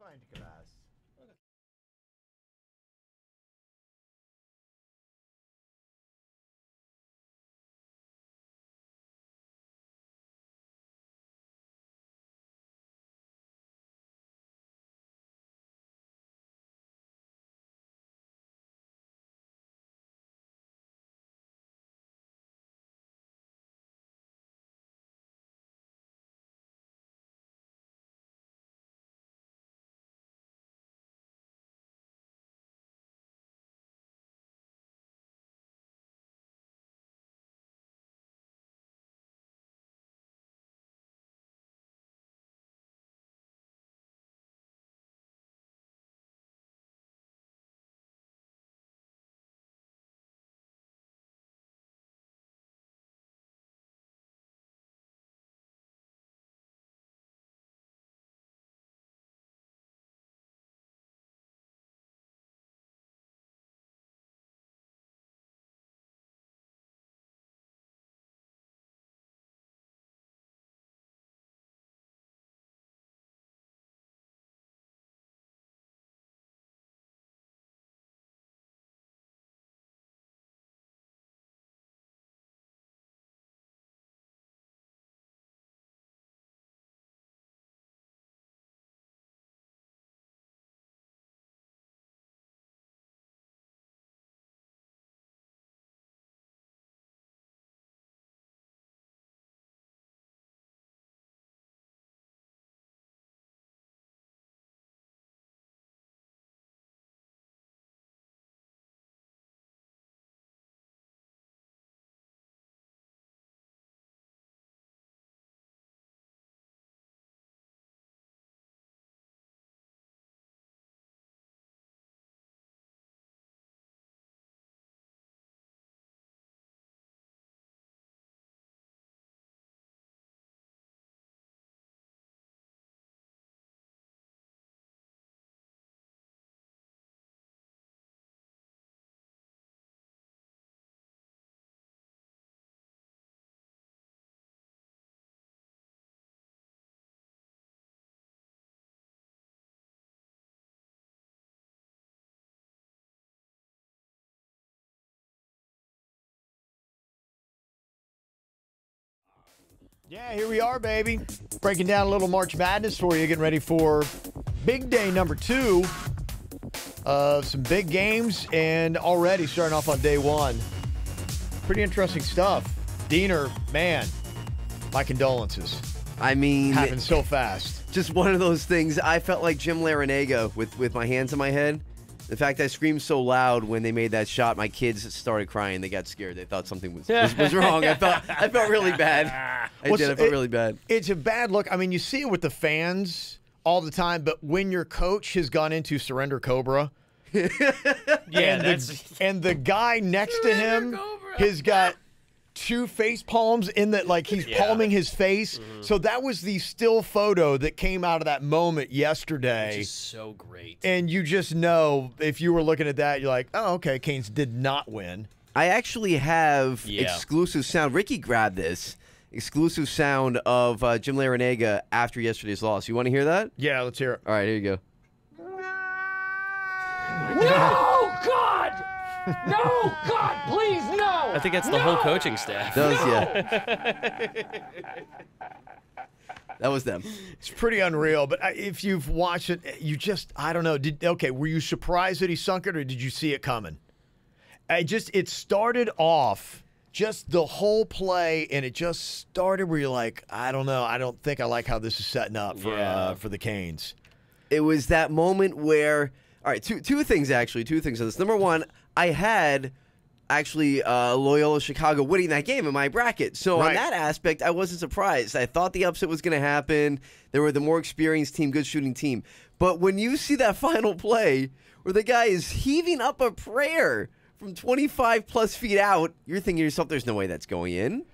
Find class. Yeah, here we are, baby. Breaking down a little March Madness for you, getting ready for big day number 2 of some big games, and already starting off on day 1. Pretty interesting stuff. Diener, man, my condolences. I mean, happened so fast. Just one of those things. I felt like Jim Larinaga with my hands on my head. The fact I screamed so loud when they made that shot, my kids started crying. They got scared. They thought something was wrong. I felt really bad. I felt really bad. It's a bad look. I mean, you see it with the fans all the time, but when your coach has gone into surrender cobra, and the guy next to him has got 2 face palms in that, like he's palming his face. Mm-hmm. So that was the still photo that came out of that moment yesterday. Which is so great. And you just know, if you were looking at that, you're like, oh, okay, Canes did not win. I actually have exclusive sound. Ricky grabbed this. Exclusive sound of Jim Larinaga after yesterday's loss. You want to hear that? Yeah, let's hear it. All right, here you go. No, God! No, God, please, no! I think that's the whole coaching staff. That was them. It's pretty unreal, but if you've watched it, you just, I don't know. Were you surprised that he sunk it, or did you see it coming? It started off, just the whole play, and it just started where you're like, I don't know. I don't think I like how this is setting up for the Canes. It was that moment where, all right, two things actually. Two things on this. Number one, I had actually Loyola Chicago winning that game in my bracket. So on that aspect, I wasn't surprised. I thought the upset was going to happen. They were the more experienced team, good shooting team. But when you see that final play where the guy is heaving up a prayer from 25-plus feet out, you're thinking to yourself, there's no way that's going in.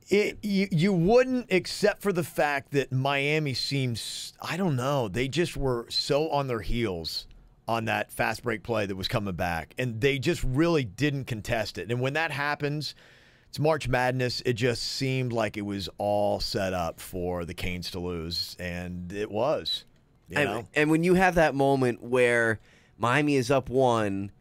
You wouldn't, except for the fact that Miami seems, I don't know, they just were so on their heels on that fast break play that was coming back, and they just really didn't contest it. And when that happens, it's March Madness. It just seemed like it was all set up for the Canes to lose, and it was. You know? And when you have that moment where Miami is up 1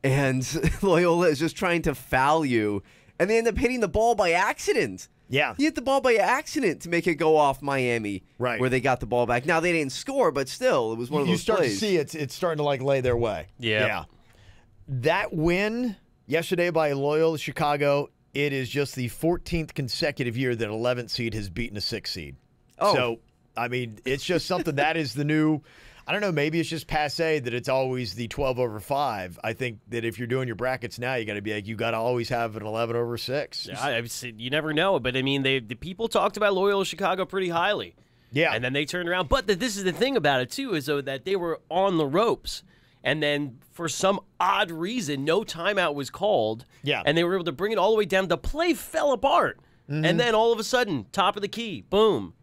and Loyola is just trying to foul you, and they end up hitting the ball by accident. Yeah. He hit the ball by accident to make it go off Miami, Right. where they got the ball back. Now, they didn't score, but still, it was one of You those start plays. to see it's starting to like lay their way. Yeah. That win yesterday by Loyola Chicago, it is just the 14th consecutive year that 11th seed has beaten a 6th seed. Oh. So, I mean, it's just something that is the new, I don't know, maybe it's just passe that it's always the 12 over 5. I think that if you're doing your brackets now, you got to be like, you got to always have an 11 over 6. You never know, but I mean, the people talked about Loyola Chicago pretty highly. Yeah. And then they turned around. But this is the thing about it, too, is though that they were on the ropes. And then for some odd reason, no timeout was called. Yeah. And they were able to bring it all the way down. The play fell apart. And then all of a sudden, top of the key, boom,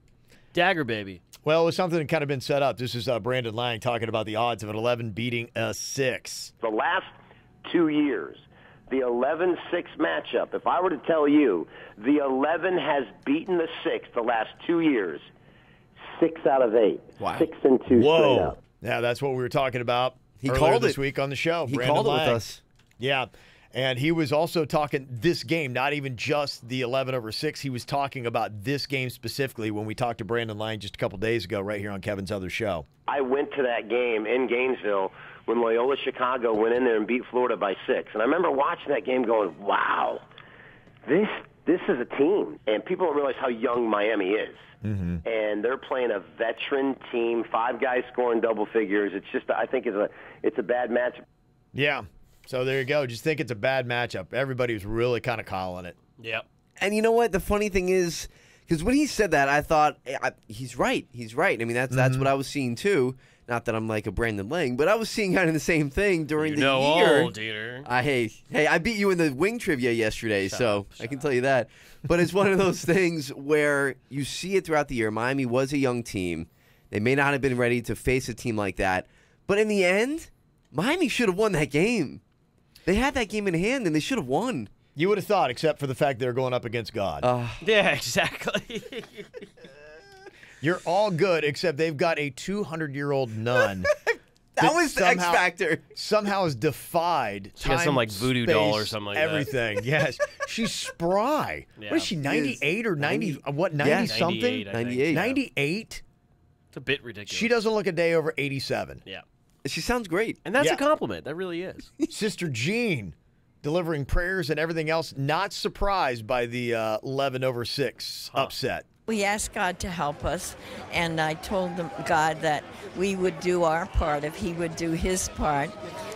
dagger, baby. Well, it was something that kind of been set up. This is Brandon Lang talking about the odds of an 11 beating a 6. The last 2 years, the 11-6 matchup, if I were to tell you the 11 has beaten the 6 the last 2 years, 6 out of 8. Wow. 6 and 2 straight up. Yeah, that's what we were talking about He earlier called this it. week on the show. He Brandon called it with Lang. us. Yeah. And he was also talking this game, not even just the 11 over 6. He was talking about this game specifically when we talked to Brandon Lang just a couple days ago right here on Kevin's other show. I went to that game in Gainesville when Loyola Chicago went in there and beat Florida by 6. And I remember watching that game going, wow, this is a team. And people don't realize how young Miami is. Mm-hmm. And they're playing a veteran team, 5 guys scoring double figures. It's just, I think it's a bad match. Yeah. So there you go. Just think it's a bad matchup. Everybody was really kind of calling it. Yep. And you know what? The funny thing is, because when he said that, I thought, he's right. He's right. I mean, that's what I was seeing, too. Not that I'm like a Brandon Lang, but I was seeing kind of the same thing during the year. All, Dieter. Hey, I beat you in the wing trivia yesterday, I can tell you that. But it's one of those things where you see it throughout the year. Miami was a young team. They may not have been ready to face a team like that. But in the end, Miami should have won that game. They had that game in hand, and they should have won. You would have thought, except for the fact they're going up against God. Yeah, exactly. You're all good, except they've got a 200-year-old nun. That was the X factor. Somehow has defied She has time, some, like, voodoo space, doll or something like that. everything. Yes. She's spry. Yeah. What is she, 98 or 90? What, 90-something? 98, I think. 98. 98? It's a bit ridiculous. She doesn't look a day over 87. Yeah. She sounds great. And that's Yeah. a compliment. That really is. Sister Jean delivering prayers and everything else, not surprised by the 11 over 6 upset. We asked God to help us, and I told God that we would do our part if He would do His part.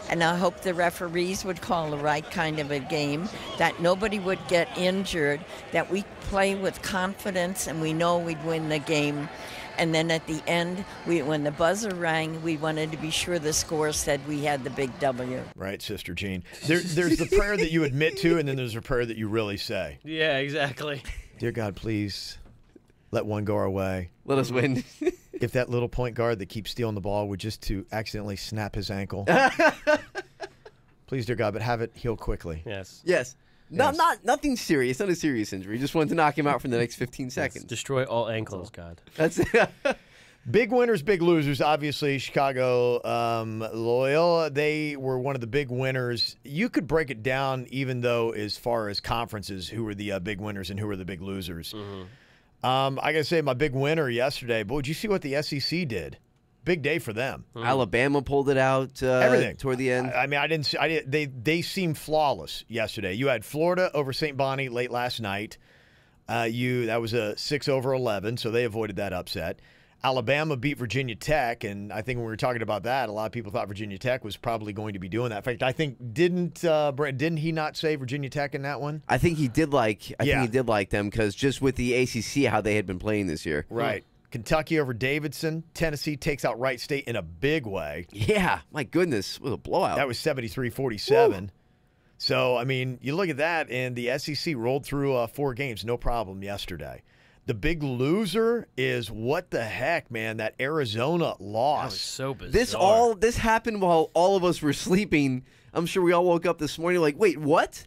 And I hope the referees would call the right kind of a game, that nobody would get injured, that we play with confidence and we know we'd win the game. And then at the end, when the buzzer rang, we wanted to be sure the score said we had the big W. Right, Sister Jean. There's the prayer that you admit to, and then there's a prayer that you really say. Yeah, exactly. Dear God, please let one go our way. Let us win. If that little point guard that keeps stealing the ball would just to accidentally snap his ankle. Please, dear God, but have it heal quickly. Yes. Yes. Nothing serious. Not a serious injury. Just wanted to knock him out for the next 15 seconds. Destroy all ankles, God. That's Big winners, big losers. Obviously, Chicago, Loyola, they were one of the big winners. You could break it down even though as far as conferences, who were the big winners and who were the big losers. Mm-hmm. I got to say my big winner yesterday, but did you see what the SEC did? Big day for them. Alabama pulled it out Everything toward the end. I mean, they seemed flawless yesterday. You had Florida over St. Bonnie late last night. That was a 6 over 11, so they avoided that upset. Alabama beat Virginia Tech, and I think when we were talking about that, a lot of people thought Virginia Tech was probably going to be doing that. In fact, I think didn't he not say Virginia Tech in that one? I think he did like them because just with the ACC, how they had been playing this year. Right. Kentucky over Davidson. Tennessee takes out Wright State in a big way. Yeah, my goodness, it was a blowout. That was 73-47. So, I mean, you look at that, and the SEC rolled through 4 games, no problem yesterday. The big loser is what the heck, man, that Arizona loss. That was so bizarre. This happened while all of us were sleeping. I'm sure we all woke up this morning like, wait, what?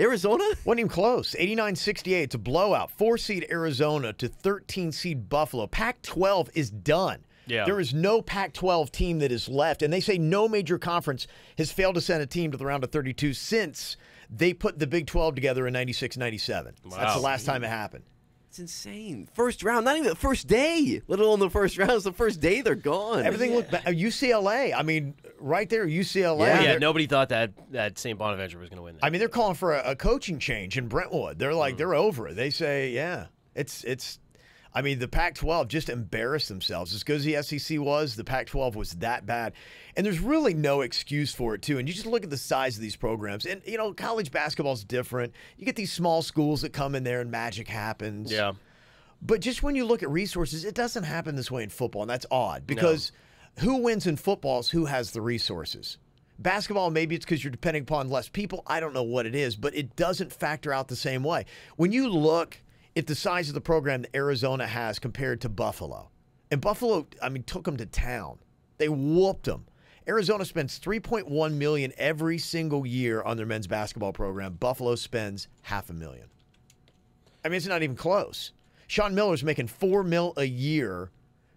Arizona? Wasn't even close. 89-68. It's a blowout. 4-seed Arizona to 13-seed Buffalo. Pac-12 is done. Yeah. There is no Pac-12 team that is left, and they say no major conference has failed to send a team to the round of 32 since they put the Big 12 together in 96, 97. Wow. That's the last time it happened. It's insane. First round, not even the first day, let alone the first round. It's the first day they're gone. Everything looked bad. UCLA, I mean, right there, UCLA. Yeah. Yeah, nobody thought that St. Bonaventure was going to win that. I mean, they're calling for a coaching change in Brentwood. They're like, they're over it. They say, yeah, it's. I mean, the Pac-12 just embarrassed themselves. As good as the SEC was, the Pac-12 was that bad. And there's really no excuse for it, too. And you just look at the size of these programs. And, you know, college basketball is different. You get these small schools that come in there and magic happens. Yeah. But just when you look at resources, it doesn't happen this way in football. And that's odd because who wins in football is who has the resources. Basketball, maybe it's because you're depending upon less people. I don't know what it is, but it doesn't factor out the same way. When you look at the size of the program that Arizona has compared to Buffalo, and Buffalo, I mean, took them to town. They whooped them. Arizona spends $3.1 million every single year on their men's basketball program. Buffalo spends $500,000. I mean, it's not even close. Sean Miller's making $4 million a year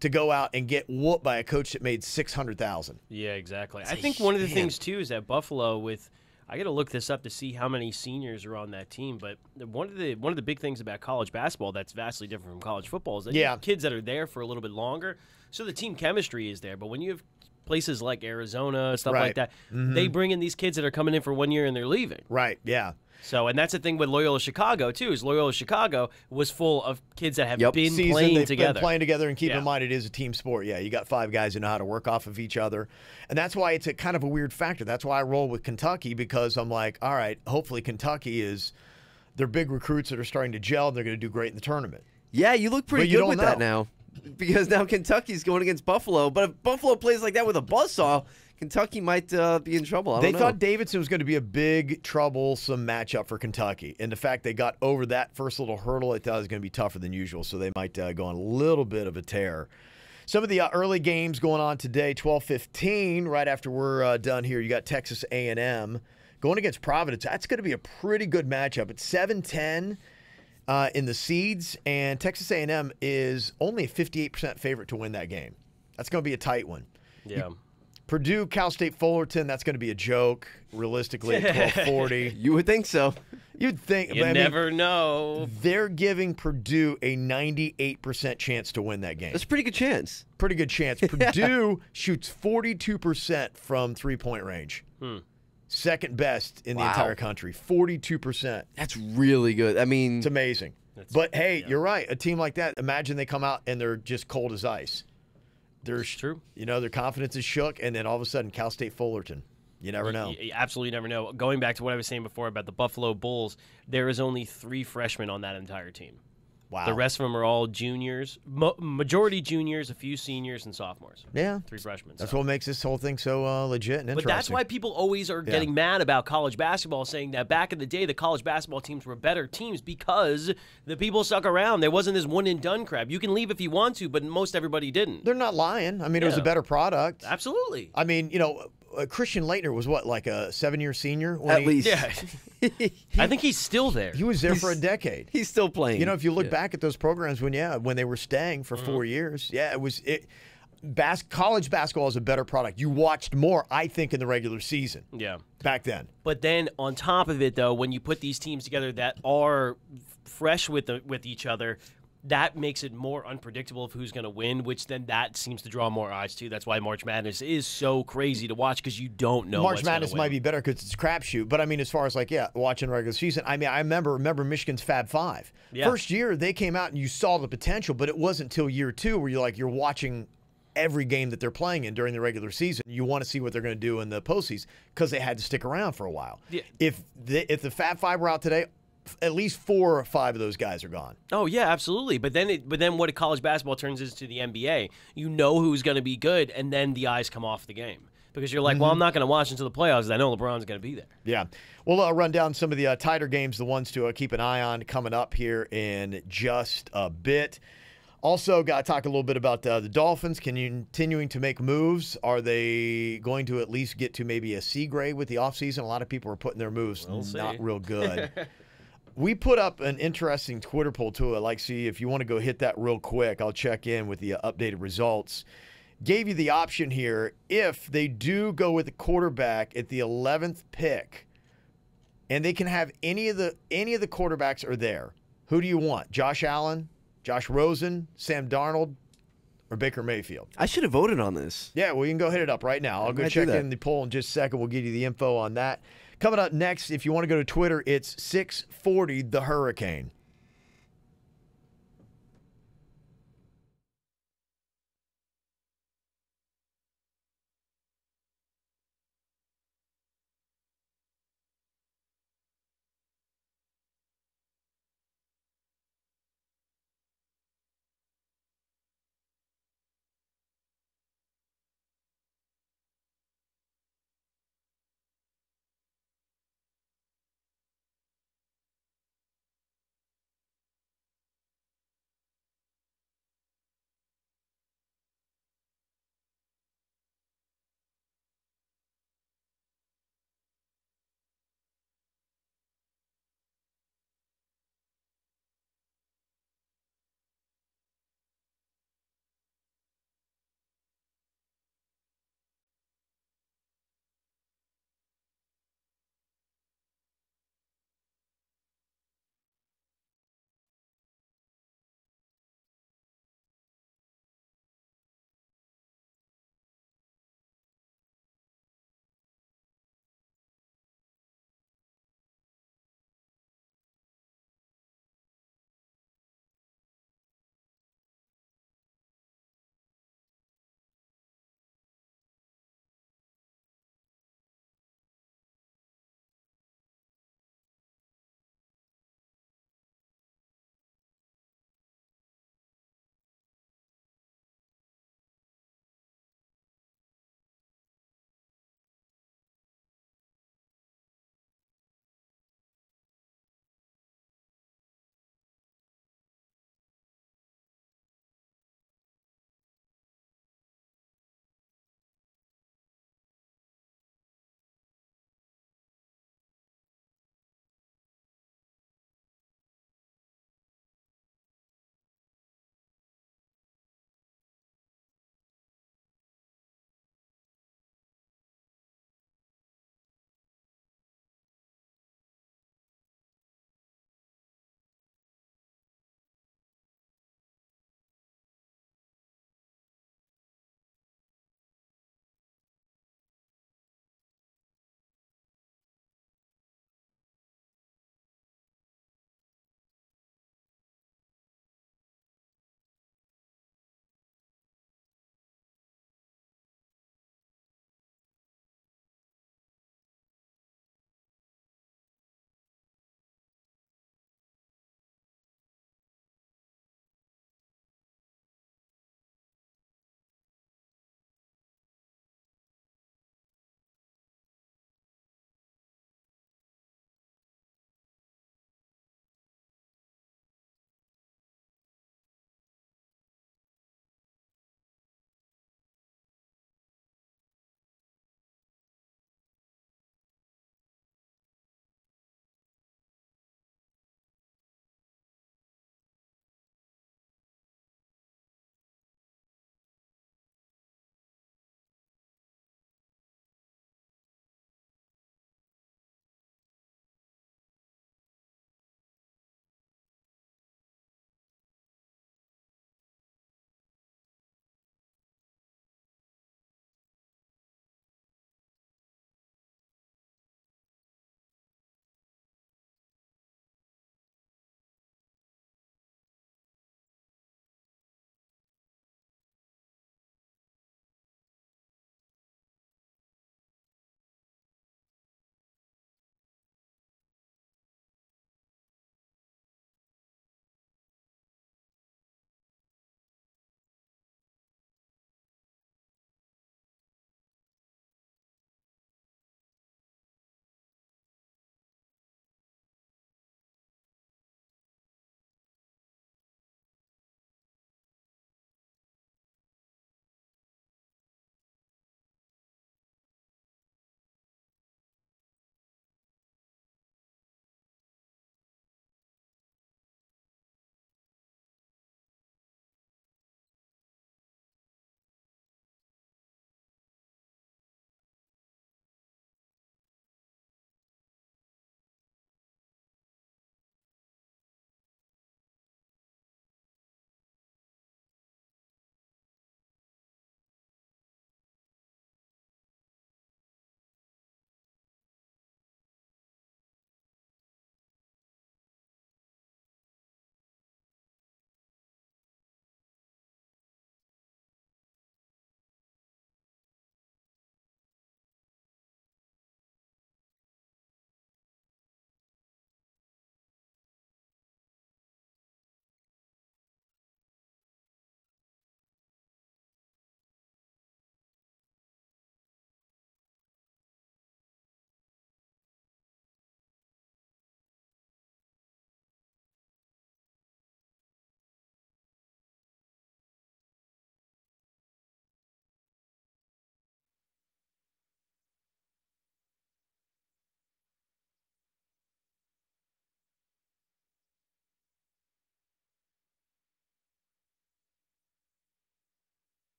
to go out and get whooped by a coach that made $600,000. Yeah, exactly. I think one of the things, too, is that Buffalo with – I got to look this up to see how many seniors are on that team. But one of the big things about college basketball that's vastly different from college football is that you have kids that are there for a little bit longer, so the team chemistry is there. But when you have places like Arizona, stuff like that, they bring in these kids that are coming in for 1 year and they're leaving. Right, yeah. So, and that's the thing with Loyola Chicago, too, is Loyola Chicago was full of kids that have been Season, playing they've together. Been playing together, and keep in mind, it is a team sport. Yeah, you got 5 guys who know how to work off of each other. And that's why it's a kind of a weird factor. That's why I roll with Kentucky, because I'm like, all right, hopefully Kentucky is – they're big recruits that are starting to gel, and they're going to do great in the tournament. Yeah, you look pretty good with that now. Because now Kentucky's going against Buffalo. But if Buffalo plays like that with a buzzsaw, Kentucky might be in trouble. I don't know. They thought Davidson was going to be a big, troublesome matchup for Kentucky. And the fact they got over that first little hurdle, I thought it was going to be tougher than usual. So they might go on a little bit of a tear. Some of the early games going on today, 12:15, right after we're done here, you got Texas A&M going against Providence. That's going to be a pretty good matchup. It's 7-10 in the seeds, and Texas A&M is only a 58% favorite to win that game. That's going to be a tight one. Yeah. Purdue, Cal State Fullerton, that's going to be a joke, realistically, at 12:40. You would think so. You'd think. You never know. They're giving Purdue a 98% chance to win that game. That's a pretty good chance. Pretty good chance. Purdue shoots 42% from three-point range. Second best in the entire country. 42%. That's really good. I mean, it's amazing. But, hey, you're right. A team like that, imagine they come out and they're just cold as ice. They're true. You know, their confidence is shook, and then all of a sudden, Cal State Fullerton. You never know. You absolutely never know. Going back to what I was saying before about the Buffalo Bulls, there is only 3 freshmen on that entire team. Wow. The rest of them are all juniors, majority juniors, a few seniors, and sophomores. Yeah. 3 freshmen. That's what makes this whole thing so legit and interesting. But that's why people always are getting mad about college basketball, saying that back in the day, the college basketball teams were better teams because the people stuck around. There wasn't this one-and-done crap. You can leave if you want to, but most everybody didn't. They're not lying. I mean, it was a better product. Absolutely. I mean, you know, Christian Laettner was what, like a 7-year senior? At least. Yeah. I think he's still there. He was there for a decade. He's still playing. You know, if you look back at those programs when they were staying for 4 years, college basketball is a better product. You watched more, I think, in the regular season. Yeah. Back then. But then on top of it, though, when you put these teams together that are fresh with each other, that makes it more unpredictable of who's going to win, which then that seems to draw more eyes too. That's why March Madness is so crazy to watch because you don't know. March Madness might be better because it's a crapshoot. But I mean, as far as watching regular season, I mean, I remember Michigan's Fab Five. Yeah. First year they came out and you saw the potential, but it wasn't until year 2 where you're watching every game that they're playing in during the regular season. You want to see what they're going to do in the postseason because they had to stick around for a while. Yeah. If the Fab Five were out today, at least 4 or 5 of those guys are gone. Oh yeah, absolutely. But then what college basketball turns into the NBA, you know who's going to be good, and then the eyes come off the game because you're like, well, I'm not going to watch until the playoffs. I know LeBron's going to be there. Yeah, we'll run down some of the tighter games, the ones to keep an eye on coming up here in just a bit. Also, got to talk a little bit about the Dolphins continuing to make moves. Are they going to at least get to maybe a C grade with the offseason? A lot of people are putting their moves not real good. We put up an interesting Twitter poll, too. I'd like to see if you want to go hit that real quick. I'll check in with the updated results. gave you the option here. If they do go with the quarterback at the 11th pick, and they can have any of the quarterbacks are there, who do you want? Josh Allen, Josh Rosen, Sam Darnold, or Baker Mayfield? I should have voted on this. Yeah, well, you can go hit it up right now. I'll go check in the poll in just a second. We'll give you the info on that. Coming up next, if you want to go to Twitter, it's 640 The Hurricane.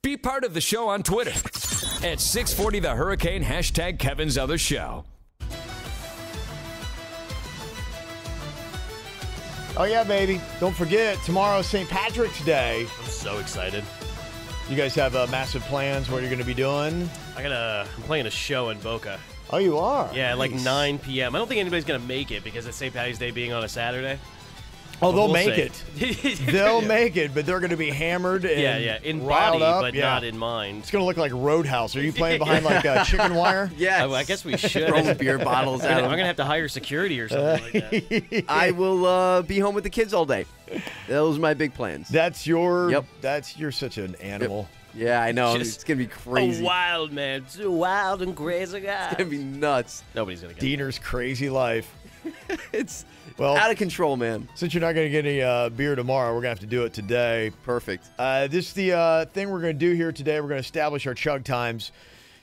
Be part of the show on Twitter at 640 The Hurricane, hashtag Kevin's Other Show. Oh, yeah, baby. Don't forget, tomorrow's St. Patrick's Day. I'm so excited. You guys have massive plans what you're going to be doing? I'm playing a show in Boca. Oh, you are? Yeah, like 9 p.m. I don't think anybody's going to make it because it's St. Patty's Day being on a Saturday. Oh, they'll we'll make it. They'll make it, but they're going to be hammered and in riled body, up. but not in mind. It's going to look like Roadhouse. Are you playing behind like chicken wire? Yes. I guess we should. Throwing beer bottles out. I'm going to have to hire security or something like that. I will be home with the kids all day. Those are my big plans. That's your. Yep. You're such an animal. Yep. Yeah, I know. Just it's going to be crazy. A wild man. It's a wild and crazy guy. It's going to be nuts. Nobody's going to get Diener's crazy life. It's out of control, man. Since you're not going to get any beer tomorrow, we're going to have to do it today. Perfect. This is the thing we're going to do here today. We're going to establish our chug times.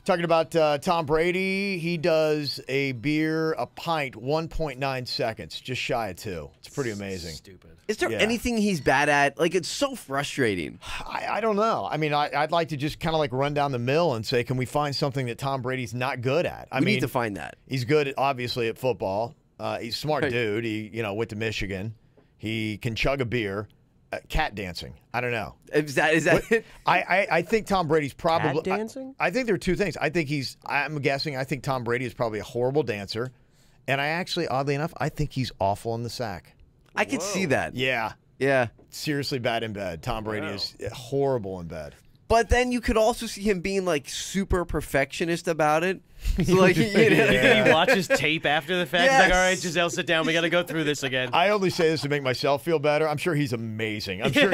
Talking about Tom Brady, he does a beer, a pint, 1.9 seconds, just shy of 2. It's pretty amazing. Stupid. Is there anything he's bad at? Like, it's so frustrating. I don't know. I mean, I'd like to just kind of like run down the mill and say, can we find something that Tom Brady's not good at? We need to find that. He's good, obviously, at football. He's a smart dude. He, went to Michigan. He can chug a beer. Cat dancing. I don't know. Is that it? I think Tom Brady's probably... Cat dancing? I think there are two things. I think Tom Brady is probably a horrible dancer. And I actually, oddly enough, I think he's awful in the sack. I could see that. Yeah. Yeah. Seriously bad in bed. Tom Brady is horrible in bed. But then you could also see him being like super perfectionist about it. So, like, He watches tape after the fact. He's like, all right, Giselle, sit down. We got to go through this again. I only say this to make myself feel better. I'm sure he's amazing. I'm sure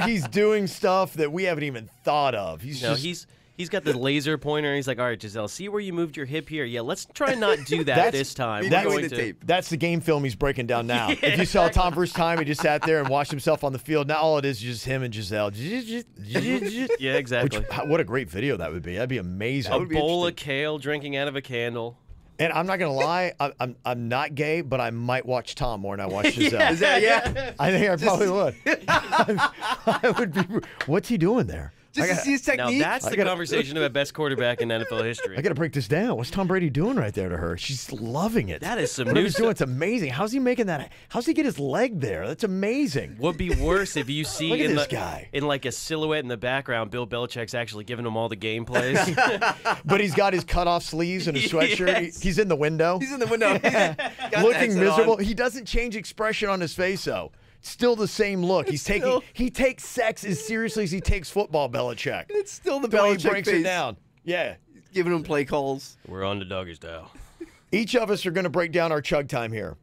he's doing stuff that we haven't even thought of. He's got the laser pointer. He's like, all right, Giselle, see where you moved your hip here? Yeah, let's try and not do that this time. That's the game film he's breaking down now. If you saw Tom versus Time, he just sat there and watched himself on the field. Now all it is just him and Giselle. Yeah, exactly. What a great video that would be. That'd be amazing. A bowl of kale drinking out of a candle. And I'm not gonna lie, I'm not gay, but I might watch Tom more than I watch Giselle. I think I probably would. I would be. What's he doing there? Just to see his technique. Now that's the conversation about best quarterback in NFL history. I got to break this down. What's Tom Brady doing right there to her? She's loving it. That is some Whatever new he's doing, it's amazing. How's he making that? How's he get his leg there? That's amazing. Would be worse if you see Look at this guy. in like a silhouette in the background, Bill Belichick's actually giving him all the game plays. But he's got his cut-off sleeves and a sweatshirt. Yes. He's in the window. He's in the window. Looking miserable. He doesn't change expression on his face, though. Still the same look. He takes sex as seriously as he takes football, Belichick. It's still the The way Belichick he breaks face. it down. Yeah. Giving him play calls. We're on to doggy style. Each of us are going to break down our chug time here.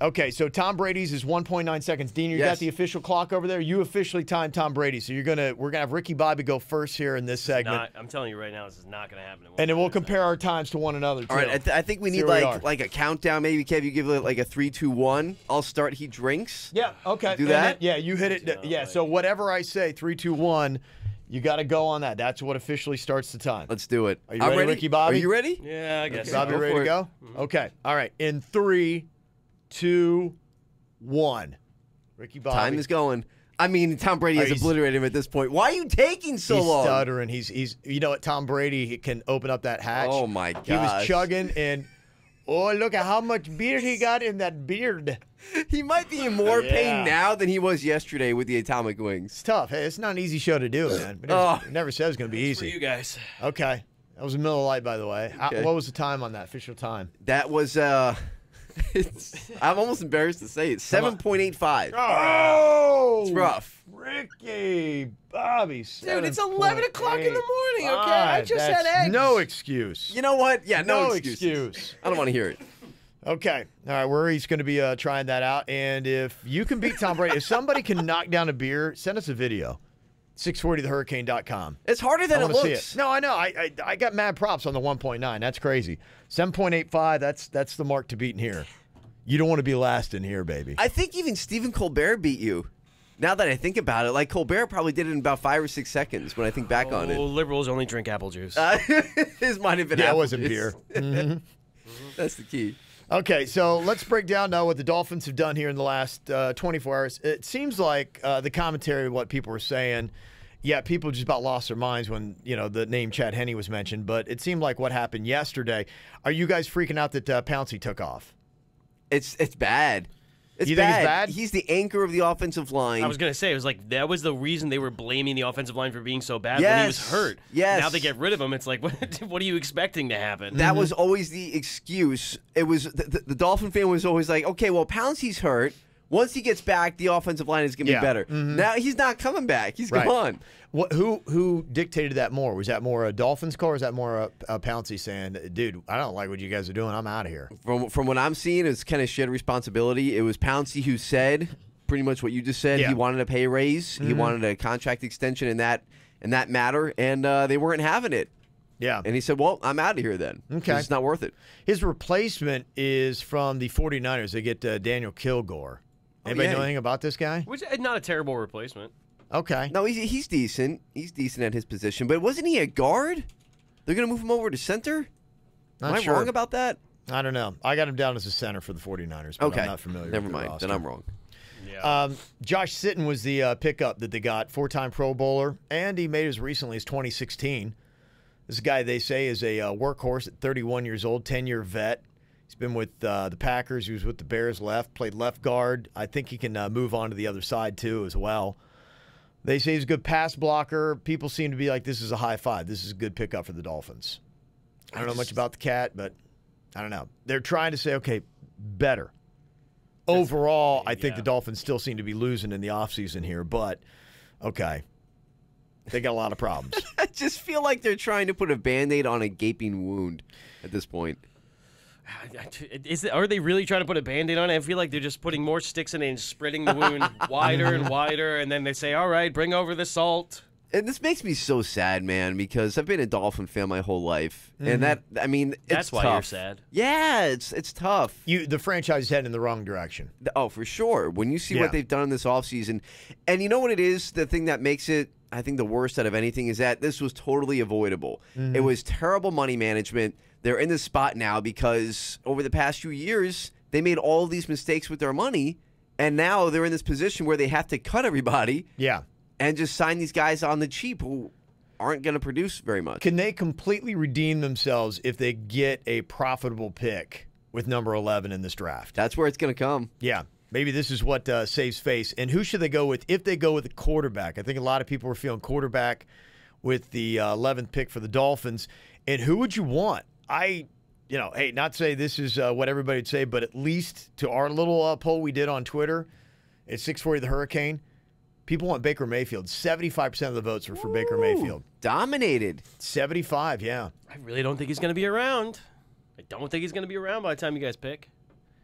Okay, so Tom Brady's is 1.9 seconds. Dean, you got the official clock over there. You officially timed Tom Brady, so we're gonna have Ricky Bobby go first here in this segment. I'm telling you right now, this is not going to happen. And then we'll compare our times to one another, too. All right, I think we need like a countdown. Maybe, Kev, you give it like a 3, 2, 1. I'll start. He drinks. Yeah, okay. Do that? You hit it. So whatever I say, 3, 2, 1, you got to go on that. That's what officially starts the time. Let's do it. Are you ready, Ricky Bobby? Are you ready? Yeah, I guess. Okay, Bobby, ready to go? Okay. All right. In 3, 2, 1. Ricky Bobby. Time is going. I mean, Tom Brady has obliterated him at this point. Why are you taking so long? He's stuttering. He's you know what? Tom Brady he can open up that hatch. Oh, my gosh. He was chugging, and look at how much beard he got in that beard. He might be in more pain now than he was yesterday with the Atomic Wings. It's tough. Hey, it's not an easy show to do, man. It never said it was going to be easy. For you guys. Okay. That was the middle of the light, by the way. Okay. What was the time on that, official time? That was, I'm almost embarrassed to say it. 7.85. Oh! It's rough. Ricky Bobby. Dude, it's 11 o'clock in the morning, okay? I just had eggs. No excuse. You know what? Yeah, no excuse. I don't want to hear it. Okay. All right. We're each going to be trying that out. And if you can beat Tom Brady, if somebody can knock down a beer, send us a video. 640thehurricane.com. It's harder than it looks. See it. No, I know. I got mad props on the 1.9. That's crazy. 7.85, that's the mark to beat in here. You don't want to be last in here, baby. I think even Stephen Colbert beat you. Now that I think about it, like Colbert probably did it in about 5 or 6 seconds when I think back on it. Liberals only drink apple juice. His might have been it apple wasn't juice. beer. Mm-hmm. That's the key. Okay, so let's break down now what the Dolphins have done here in the last 24 hours. It seems like the commentary, what people were saying, Yeah, people just about lost their minds when, the name Chad Henne was mentioned, but it seemed like what happened yesterday. Are you guys freaking out that Pouncey took off? It's bad. You think it's bad? He's the anchor of the offensive line. I was going to say, it was like that was the reason they were blaming the offensive line for being so bad when he was hurt. Yes. Now they get rid of him. It's like, what are you expecting to happen? That was always the excuse. It was the Dolphin fan was always like, okay, well, Pouncey's hurt. Once he gets back, the offensive line is going to be better. Now he's not coming back. He's gone. Who dictated that more? Was that more a Dolphins call or was that more a Pouncey saying, dude, I don't like what you guys are doing. I'm out of here? From what I'm seeing, it's kind of shared responsibility. It was Pouncey who said pretty much what you just said. Yeah. He wanted a pay raise. He wanted a contract extension in that matter, and they weren't having it. Yeah. And he said, well, I'm out of here then. Okay. It's not worth it. His replacement is from the 49ers. They get Daniel Kilgore. Anybody know anything about this guy? Which is not a terrible replacement. Okay. No, he's decent. He's decent at his position. But wasn't he a guard? They're going to move him over to center? Am I wrong about that? I don't know. I got him down as a center for the 49ers, but I'm not familiar with the roster. Never mind. Then I'm wrong. Yeah. Josh Sitton was the pickup that they got, 4-time Pro Bowler, and he made as recently as 2016. This guy, they say, is a workhorse at 31 years old, 10-year vet. He's been with the Packers. He was with the Bears played left guard. I think he can move on to the other side, too, as well. They say he's a good pass blocker. People seem to be like, this is a high five. This is a good pickup for the Dolphins. I don't know much about the cat, but I don't know. They're trying to say, okay, better. Overall, I think the Dolphins still seem to be losing in the offseason here, but okay. They got a lot of problems. I just feel like they're trying to put a Band-Aid on a gaping wound at this point. Are they really trying to put a Band-Aid on it? I feel like they're just putting more sticks in it and spreading the wound wider and wider, and then they say, all right, bring over the salt. And this makes me so sad, man, because I've been a Dolphin fan my whole life. And that's why tough. you're sad. Yeah, it's tough. The franchise is heading in the wrong direction. Oh, for sure. When you see what they've done in this offseason, and you know what it is, the thing that makes it, I think, the worst out of anything is that this was totally avoidable. It was terrible money management. They're in this spot now because over the past few years, they made all these mistakes with their money, and now they're in this position where they have to cut everybody and just sign these guys on the cheap who aren't going to produce very much. Can they completely redeem themselves if they get a profitable pick with number 11 in this draft? That's where it's going to come. Yeah. Maybe this is what saves face. And who should they go with if they go with a quarterback? I think a lot of people were feeling quarterback with the 11th pick for the Dolphins. And who would you want? Hey, not say this is what everybody would say, but at least to our little poll we did on Twitter at 640 The Hurricane, people want Baker Mayfield. 75% of the votes were for Baker Mayfield. Dominated. 75, yeah. I really don't think he's going to be around. I don't think he's going to be around by the time you guys pick.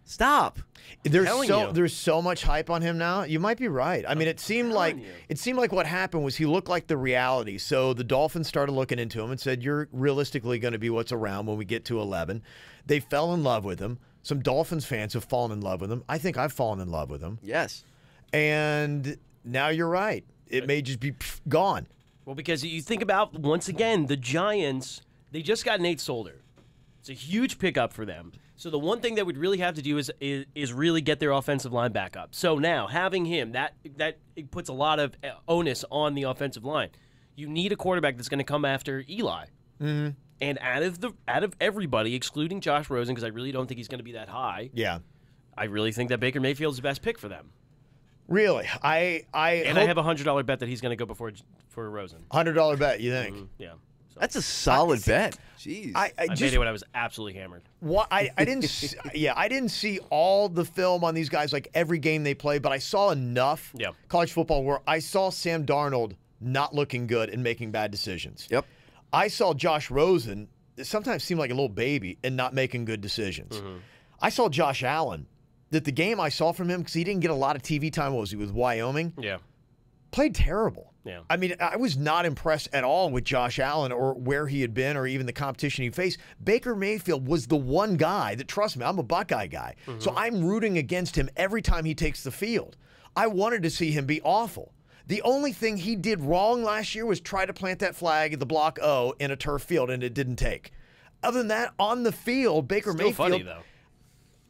Stop. There's so much hype on him now. You might be right. I mean, it seemed like what happened was he looked like the reality. So the Dolphins started looking into him and said, "You're realistically going to be what's around when we get to 11." They fell in love with him. Some Dolphins fans have fallen in love with him. I think I've fallen in love with him. Yes. And now you're right. It may just be gone. Well, because you think about, once again, the Giants, they just got Nate Solder. It's a huge pickup for them. So the one thing they would really have to do is really get their offensive line back up. So now, having him, that it puts a lot of onus on the offensive line. You need a quarterback that's going to come after Eli. Mm-hmm. And out of everybody, excluding Josh Rosen, because I really don't think he's going to be that high. Yeah. I really think that Baker Mayfield's the best pick for them. Really? I have a $100 bet that he's going to go for Rosen. $100 bet, you think? Mm-hmm. Yeah. That's a solid bet. Jeez. I made it when I was absolutely hammered. I didn't. I didn't see all the film on these guys, like every game they play, but I saw enough college football where I saw Sam Darnold not looking good and making bad decisions. Yep. I saw Josh Rosen sometimes seem like a little baby and not making good decisions. Mm-hmm. I saw Josh Allen. That the game I saw from him, because he didn't get a lot of TV time, was he with Wyoming? Yeah. Played terrible. Yeah. I mean, I was not impressed at all with Josh Allen or where he had been or even the competition he faced. Baker Mayfield was the one guy that, trust me, I'm a Buckeye guy. Mm-hmm. So I'm rooting against him every time he takes the field. I wanted to see him be awful. The only thing he did wrong last year was try to plant that flag at the block O in a turf field, and it didn't take. Other than that, on the field, Baker Mayfield. Still funny, though.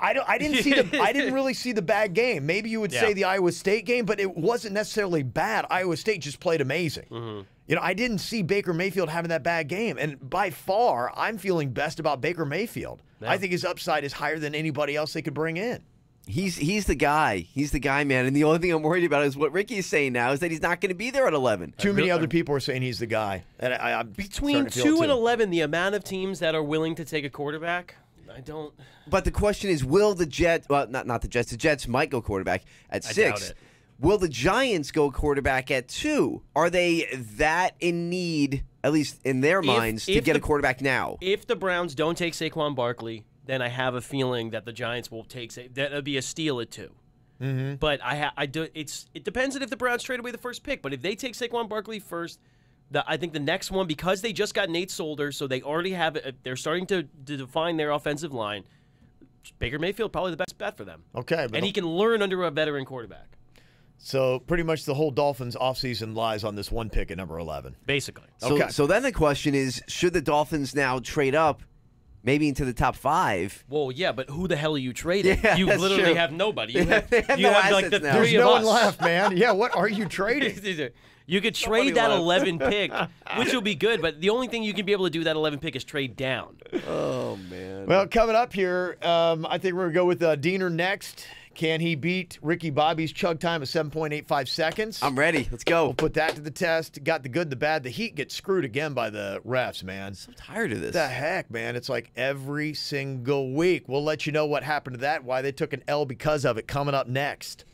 I didn't really see the bad game. Maybe you would say the Iowa State game, but it wasn't necessarily bad. Iowa State just played amazing. Mm-hmm. I didn't see Baker Mayfield having that bad game, and by far, I'm feeling best about Baker Mayfield. Yeah. I think his upside is higher than anybody else they could bring in. He's the guy. He's the guy, man. And the only thing I'm worried about is what Ricky is saying now is that he's not going to be there at 11. Too many other people are saying he's the guy. And I'm between 2 and 11, the amount of teams that are willing to take a quarterback, I don't. But the question is, will the Jets? Well, not the Jets. The Jets might go quarterback at 6. I doubt it. Will the Giants go quarterback at 2? Are they that in need, at least in their minds, to get a quarterback now? If the Browns don't take Saquon Barkley, then I have a feeling that the Giants will take that would be a steal at 2. Mm-hmm. But it depends on if the Browns trade away the first pick. But if they take Saquon Barkley first, I think the next one, because they just got Nate Solder, so they already have it. They're starting to define their offensive line. Baker Mayfield probably the best bet for them. Okay, and he can learn under a veteran quarterback. So pretty much the whole Dolphins offseason lies on this one pick at number 11. Basically. So then the question is, should the Dolphins now trade up? Maybe into the top 5. Well, yeah, but who the hell are you trading? Yeah, you literally true. have nobody. You have like the now. three There's of no us. one left, man. Yeah, what are you trading? You could trade that 11 pick, which will be good, but the only thing you can be able to do that 11 pick is trade down. Oh, man. Well, coming up here, I think we're going to go with Diener next. Can he beat Ricky Bobby's chug time of 7.85 seconds? I'm ready. Let's go. We'll put that to the test. Got the good, the bad. The Heat get screwed again by the refs, man. I'm so tired of this. What the heck, man? It's like every single week. We'll let you know what happened to that, why they took an L because of it, coming up next.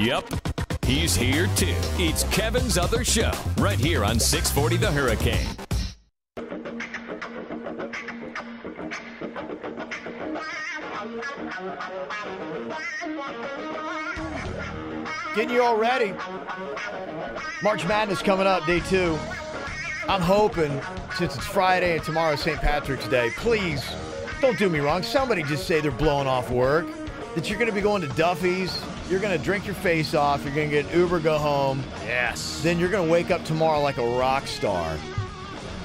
Yep, he's here too. It's Kevin's Other Show, right here on 640 The Hurricane. Getting you all ready. March Madness coming up, day 2. I'm hoping, since it's Friday and tomorrow's St. Patrick's Day, please, don't do me wrong. Somebody just say they're blowing off work, that you're going to be going to Duffy's, you're going to drink your face off, you're going to get Uber, go home. Yes. Then you're going to wake up tomorrow like a rock star.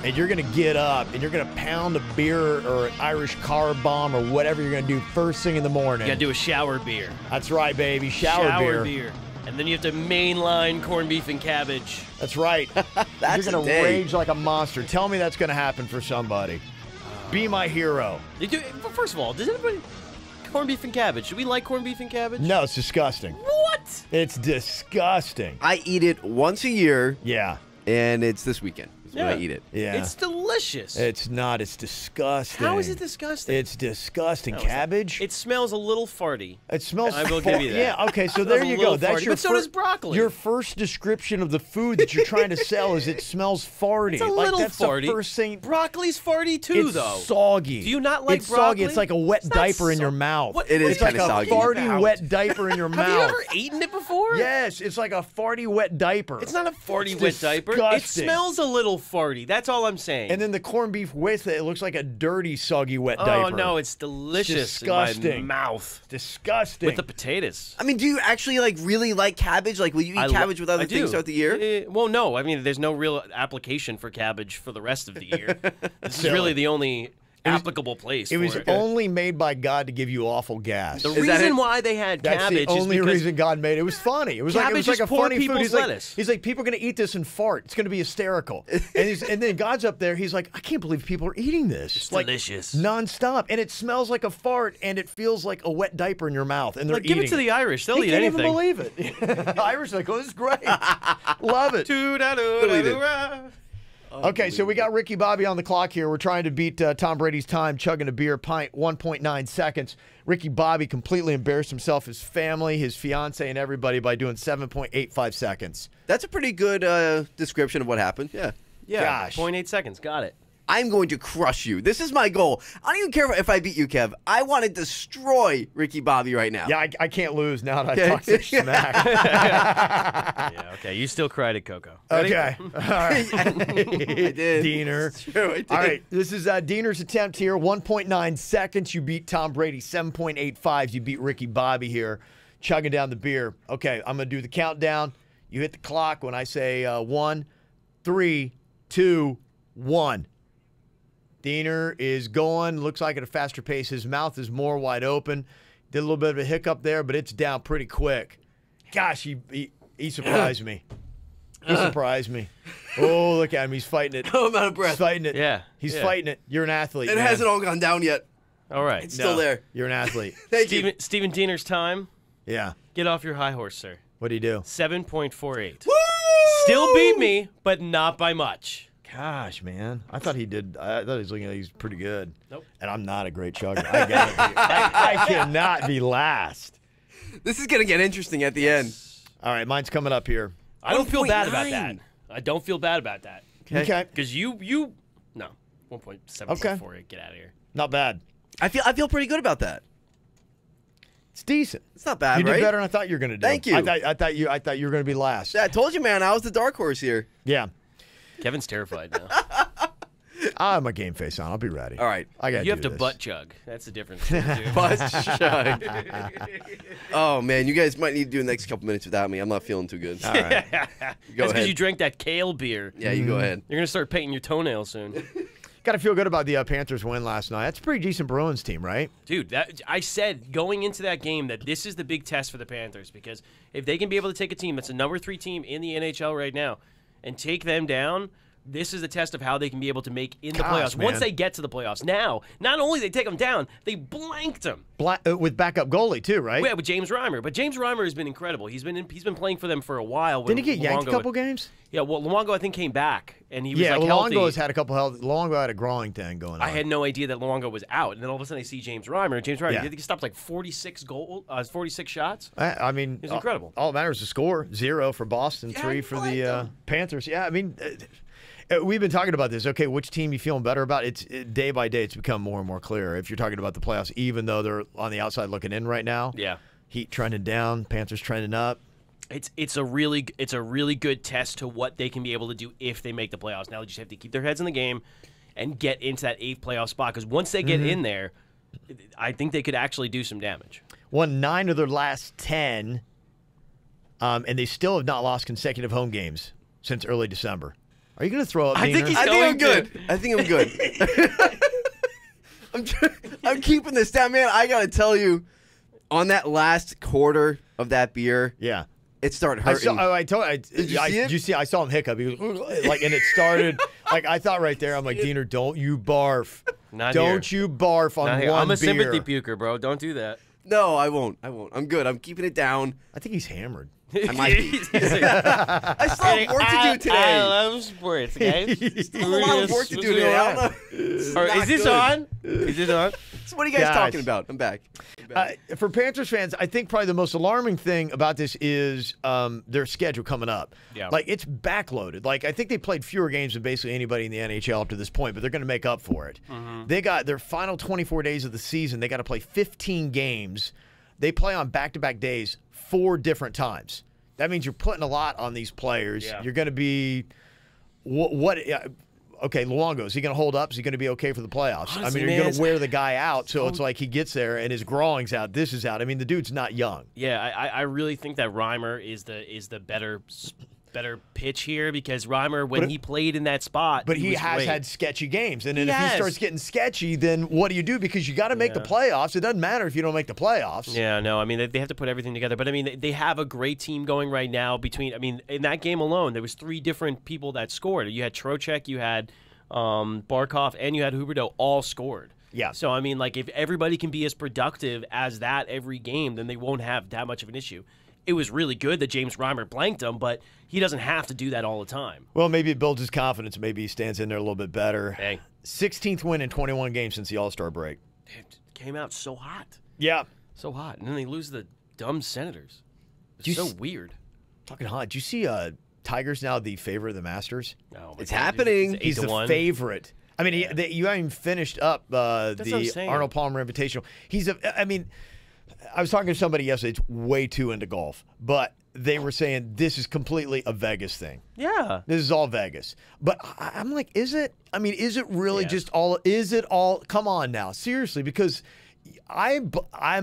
And you're going to get up and you're going to pound a beer or an Irish car bomb or whatever you're going to do first thing in the morning. You got to do a shower beer. That's right, baby. Shower beer. And then you have to mainline corned beef and cabbage. That's right. That's you're going to rage like a monster. Tell me that's going to happen for somebody. Be my hero. First of all, does anybody... Corned beef and cabbage. Do we like corned beef and cabbage? No, it's disgusting. What? It's disgusting. I eat it once a year. Yeah. And it's this weekend. When I eat it. Yeah. It's delicious. It's not. It's disgusting. How is it disgusting? It's disgusting. Cabbage? It smells a little farty. It smells I will give you that. Yeah, okay, so there you go. That's your but so does broccoli. Your first description of the food that you're trying to sell is it smells farty. It's a little that's farty. The first thing. Broccoli's farty too, It's though. soggy. Do you not like it's broccoli? Soggy. It's like a wet diaper in your mouth. What? It is It's like kind a of soggy. farty wet diaper in your mouth. Have you ever eaten it before? Yes, it's like a farty wet diaper. It's not a farty It's wet diaper. It disgusting. smells a little farty. That's all I'm saying. And then the corned beef with it looks like a dirty, soggy wet diaper. Oh no, it's delicious disgusting. in my mouth. Disgusting. With the potatoes. I mean, do you actually really like cabbage? Like, will you eat cabbage with other things throughout the year? Well, no. I mean, there's no real application for cabbage for the rest of the year. This is really the only applicable place. It was only made by God to give you awful gas. The reason why they had That's cabbage the only is because reason God made it. It was funny. It was like cabbage a is poor funny food. people's lettuce. He's like, people are going to eat this and fart. It's going to be hysterical. And then God's up there. He's like, I can't believe people are eating this. It's like, delicious. Nonstop. And it smells like a fart and it feels like a wet diaper in your mouth. And they're give eating it to the Irish. They'll eat can't anything. even believe it. Irish are like, oh, this is great. Love it. Okay, so we got Ricky Bobby on the clock here. We're trying to beat Tom Brady's time chugging a beer pint, 1.9 seconds. Ricky Bobby completely embarrassed himself, his family, his fiance, and everybody by doing 7.85 seconds. That's a pretty good description of what happened. Yeah. Yeah, Gosh. 0.8 seconds. Got it. I'm going to crush you. This is my goal. I don't even care if I beat you, Kev. I want to destroy Ricky Bobby right now. Yeah, I can't lose now that I talked such smack. Yeah, okay. You still cried at Coco. Ready? Okay. All right. I did. Diener. It's true, I did. All right, this is Diener's attempt here. 1.9 seconds. You beat Tom Brady. 7.85. You beat Ricky Bobby here, chugging down the beer. Okay, I'm going to do the countdown. You hit the clock when I say 1, 3, 2, 1. Diener is going, looks like at a faster pace. His mouth is more wide open. Did a little bit of a hiccup there, but it's down pretty quick. Gosh, he surprised me. He surprised me. Oh, look at him. He's fighting it. Oh, I'm out of breath. He's fighting it. Yeah. He's fighting it. You're an athlete. It man. hasn't all gone down yet. All right. It's still there. You're an athlete. Thank you. Steven Diener's time. Yeah. Get off your high horse, sir. What do you do? 7.48. Woo! Still beat me, but not by much. Gosh, man. I thought he did. I thought he was looking like he's pretty good. Nope. And I'm not a great chugger. I cannot be last. This is going to get interesting at the end. All right, mine's coming up here. I don't feel bad about 1.9. that. I don't feel bad about that. Okay. Because no, 1.748. Okay. Get out of here. Not bad. I feel pretty good about that. It's decent. It's not bad, You right? did better than I thought you were going to do. Thank you. I thought you were going to be last. Yeah, I told you, man. I was the dark horse here. Yeah. Kevin's terrified now. I'm a game face on. I'll be ready. All right. I got You have to this. butt chug. That's the difference. Too. Butt chug. Oh, man. You guys might need to do the next couple minutes without me. I'm not feeling too good. All right. Go That's because ahead. you drank that kale beer. Yeah, you go ahead. You're going to start painting your toenails soon. Got to feel good about the Panthers win last night. That's a pretty decent Bruins team, right? Dude, I said going into that game that this is the big test for the Panthers because if they can be able to take a team that's a number 3 team in the NHL right now and take them down, this is a test of how they can be able to make in the playoffs. Man. Once they get to the playoffs. Now, not only they take them down, they blanked them. With backup goalie, too, right? Yeah, with James Reimer. But James Reimer has been incredible. He's been playing for them for a while. Didn't he get yanked a couple games? Yeah, well, Luongo, I think, came back, and he was healthy. Luongo's had a couple health. Luongo had a groin thing going on. I had no idea that Luongo was out, and then all of a sudden I see James Reimer. James Reimer, he stopped like 46 shots. I mean, it's incredible. All that matters is the score: 0 for Boston, 3 for the Panthers. Yeah, I mean, we've been talking about this. Okay, which team you feeling better about? It's day by day, it's become more and more clear. If you're talking about the playoffs, even though they're on the outside looking in right now, Heat trending down, Panthers trending up. It's a really good test to what they can be able to do if they make the playoffs. Now they just have to keep their heads in the game and get into that 8th playoff spot, because once they get in there, I think they could actually do some damage. Won 9 of their last 10, and they still have not lost consecutive home games since early December. Are you going to throw up? I think I'm good. I think I'm good. I'm keeping this down, man. I got to tell you, on that last quarter of that beer, it started hurting. Did you see? I saw him hiccup. He was and it started I thought right there. I'm like, Diener, don't you barf? Don't you barf on one beer? I'm a sympathy puker, bro. Don't do that. No, I won't. I'm good. I'm keeping it down. I think he's hammered. I might be. I still have work to do today. I love sports, guys. Still a lot of work to do today. I don't know. Is this on? Is this on? So what are you guys talking about? I'm back. For Panthers fans, I think probably the most alarming thing about this is their schedule coming up. Yeah. It's backloaded. I think they played fewer games than basically anybody in the NHL up to this point, but they're going to make up for it. They got their final 24 days of the season. They got to play 15 games. They play on back-to-back days 4 different times. That means you're putting a lot on these players. Yeah. You're going to be okay, Luongo, is he going to hold up? Is he going to be okay for the playoffs? Honestly, you're going to wear the guy out, so it's like he gets there and his groin's out. This is out. I mean, the dude's not young. Yeah, I really think that Reimer is the better pitch here, because Reimer, when he played in that spot, but he has had sketchy games, and then if he starts getting sketchy, then what do you do? Because you got to make the playoffs. It doesn't matter if you don't make the playoffs. Yeah, no, I mean they have to put everything together, but I mean they have a great team going right now. In that game alone, there was 3 different people that scored. You had Trocheck, you had Barkov, and you had Huberdeau all scored. Yeah. So I mean, if everybody can be as productive as that every game, then they won't have that much of an issue. It was really good that James Reimer blanked him, but he doesn't have to do that all the time. Well, maybe it builds his confidence. Maybe he stands in there a little bit better. Hey. 16th win in 21 games since the All-Star break. It came out so hot. Yeah. So hot. And then they lose to the dumb Senators. It's so weird. Talking hot. Did you see Tiger's now the favorite of the Masters? No. It's happening. He's the favorite. I mean, you haven't even finished up the Arnold Palmer Invitational. I was talking to somebody yesterday. It's way too into golf, but they were saying this is completely a Vegas thing. Yeah, this is all Vegas. But I'm like, is it? I mean, is it really just all? Is it all? Come on now, seriously, because I'm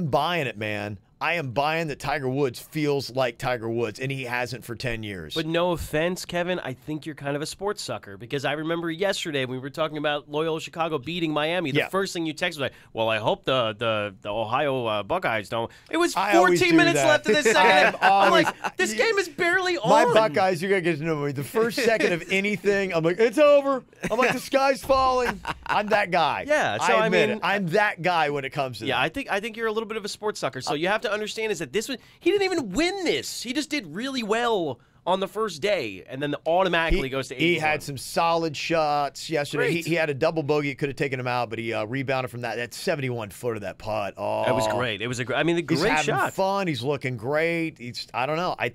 buying it, man. I am buying that Tiger Woods feels like Tiger Woods, and he hasn't for 10 years. But no offense, Kevin, I think you're kind of a sports sucker, because I remember yesterday when we were talking about Loyola Chicago beating Miami, the first thing you texted was like, well, I hope the Ohio Buckeyes don't. It was 14 minutes left in the second. I'm like, this game is barely on. My Buckeyes, you're going to get to know me. The first second of anything, I'm like, it's over. I'm like, the sky's falling. I'm that guy. Yeah, so I admit it. I'm that guy when it comes to that. I think you're a little bit of a sports sucker, so you have to understand is that he didn't even win this. He just did really well on the first day, and then automatically goes to 81. He had some solid shots yesterday. He had a double bogey. It could have taken him out, but he rebounded from that. That 71-foot of that putt. Oh, that was great. It was a great he's shot. He's having fun. He's looking great. I don't know. I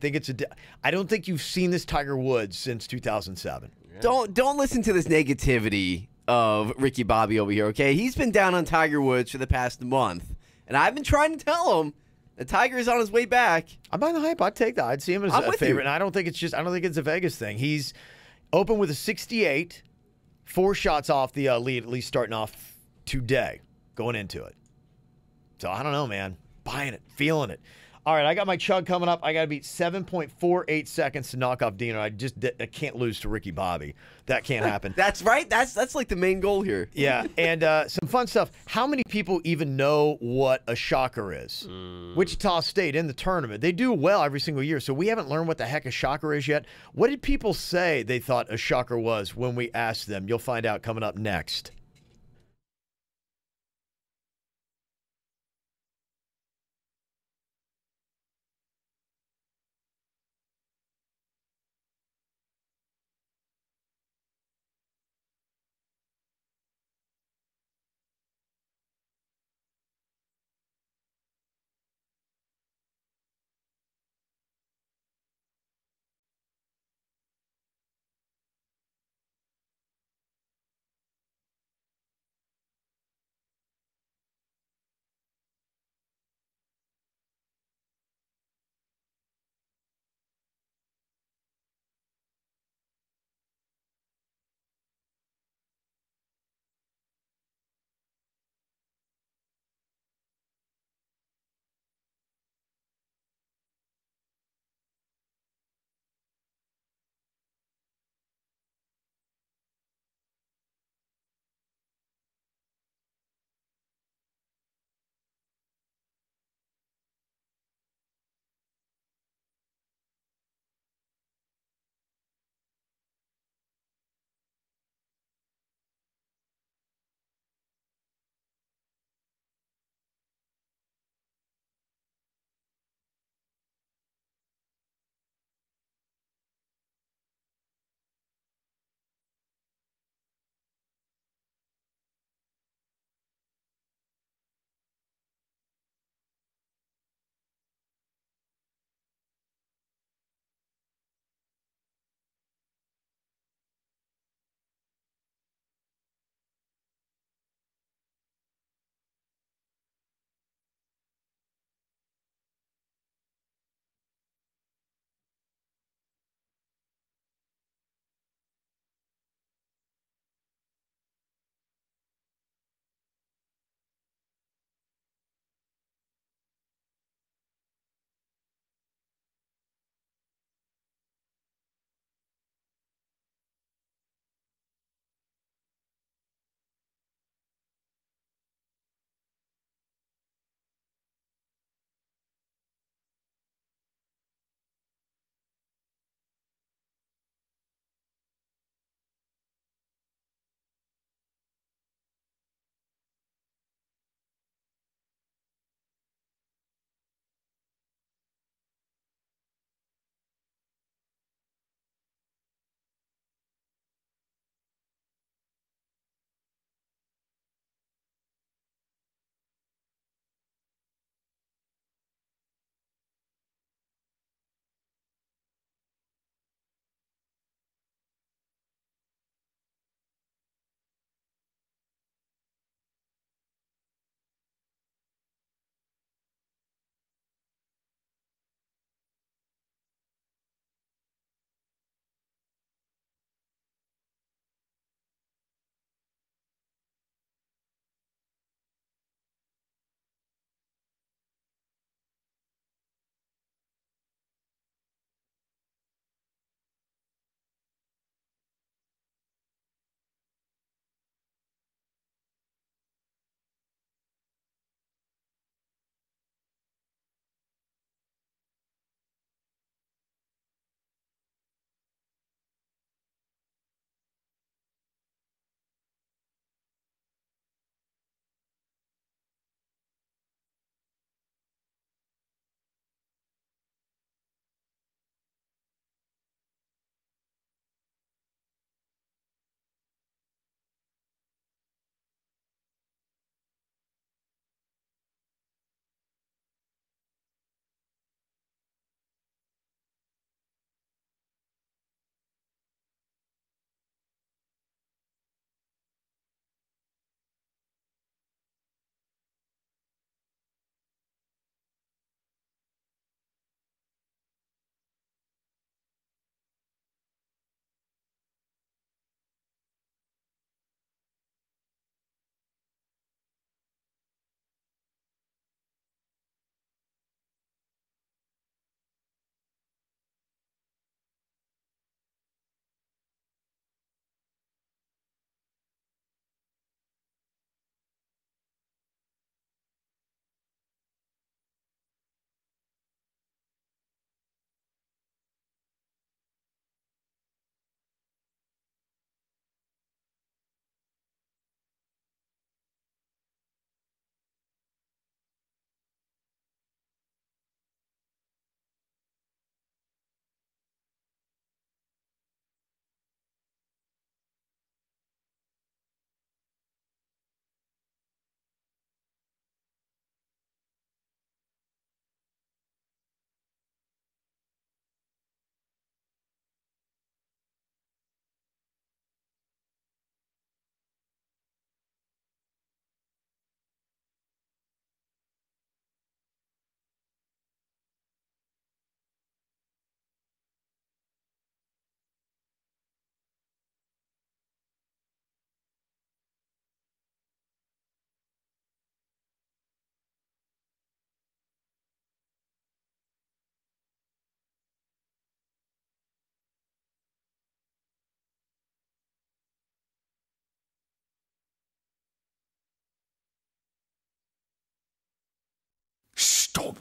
don't think you've seen this Tiger Woods since 2007. Yeah. Don't listen to this negativity of Ricky Bobby over here, okay? He's been down on Tiger Woods for the past month, and I've been trying to tell him the Tiger is on his way back. I'm buying the hype. I'd take that. I'd see him as a favorite. And I don't think it's a Vegas thing. He's open with a 68, 4 shots off the lead, at least starting off today, going into it. So I don't know, man. Buying it, feeling it. All right, I got my chug coming up. I got to beat 7.48 seconds to knock off Dino. I can't lose to Ricky Bobby. That can't happen. That's right. That's like the main goal here. Yeah, and some fun stuff. How many people even know what a shocker is? Wichita State in the tournament. They do well every single year, so we haven't learned what the heck a shocker is yet. What did people say they thought a shocker was when we asked them? You'll find out coming up next.